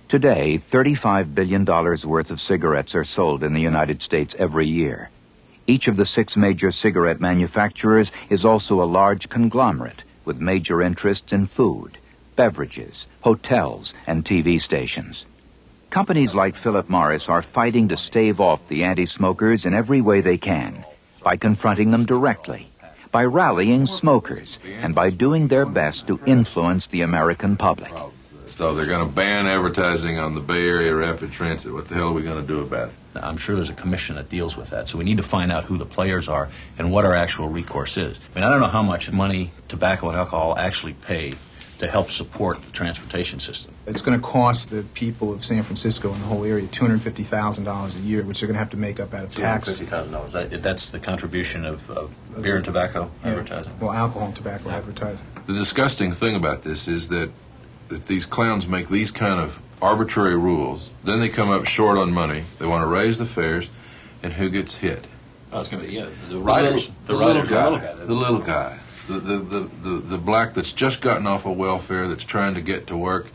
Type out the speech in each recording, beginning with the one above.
Today, $35 billion worth of cigarettes are sold in the United States every year. Each of the 6 major cigarette manufacturers is also a large conglomerate with major interests in food, beverages, hotels, and TV stations. Companies like Philip Morris are fighting to stave off the anti-smokers in every way they can, by confronting them directly, by rallying smokers, and by doing their best to influence the American public. So they're going to ban advertising on the Bay Area rapid transit. What the hell are we going to do about it? I'm sure there's a commission that deals with that, so we need to find out who the players are and what our actual recourse is. I mean, I don't know how much money tobacco and alcohol actually pay to help support the transportation system. It's going to cost the people of San Francisco and the whole area $250,000 a year, which they're going to have to make up out of tax. $250,000. That's the contribution of beer and tobacco advertising? Well, alcohol and tobacco advertising. The disgusting thing about this is that these clowns make these kind of arbitrary rules, then they come up short on money, they want to raise the fares, and who gets hit? Oh, it's going to be, the riders. The little guy. The black that's just gotten off of welfare, that's trying to get to work,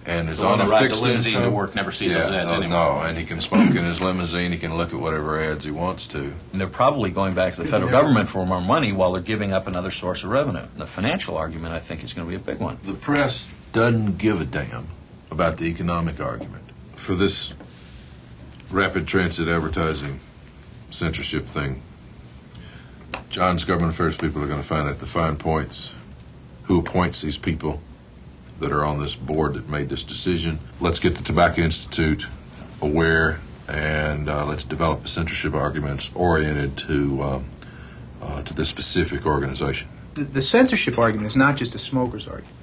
and is on a fixed limousine to work, never sees those ads anymore. No, and he can smoke in his limousine, he can look at whatever ads he wants to. And they're probably going back to the federal government for more money while they're giving up another source of revenue. And the financial argument, I think, is going to be a big one. The press doesn't give a damn about the economic argument. For this rapid transit advertising censorship thing, John's government affairs people are going to find out the fine points, who appoints these people that are on this board that made this decision. Let's get the Tobacco Institute aware, and let's develop a censorship arguments oriented to this specific organization. The censorship argument is not just a smoker's argument.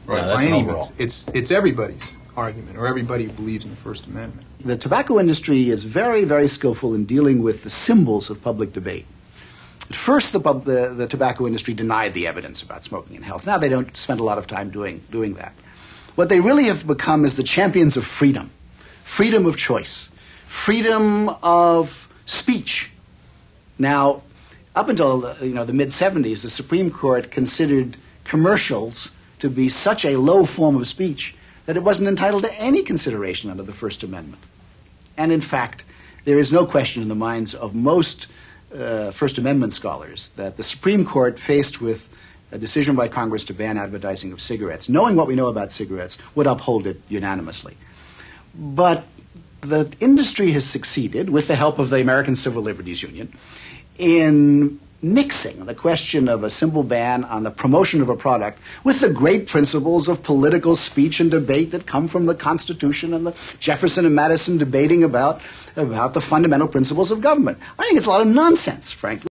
Right, By any means. It's everybody's argument, or everybody who believes in the First Amendment. The tobacco industry is very, very skillful in dealing with the symbols of public debate. At first, the tobacco industry denied the evidence about smoking and health. Now they don't spend a lot of time doing that. What they really have become is the champions of freedom, freedom of choice, freedom of speech. Now, up until the mid-'70s, the Supreme Court considered commercials to be such a low form of speech that it wasn't entitled to any consideration under the First Amendment. And in fact, there is no question in the minds of most First Amendment scholars that the Supreme Court, faced with a decision by Congress to ban advertising of cigarettes, knowing what we know about cigarettes, would uphold it unanimously. But the industry has succeeded, with the help of the American Civil Liberties Union, in mixing the question of a simple ban on the promotion of a product with the great principles of political speech and debate that come from the Constitution and the Jefferson and Madison debating about the fundamental principles of government. I think it's a lot of nonsense, frankly.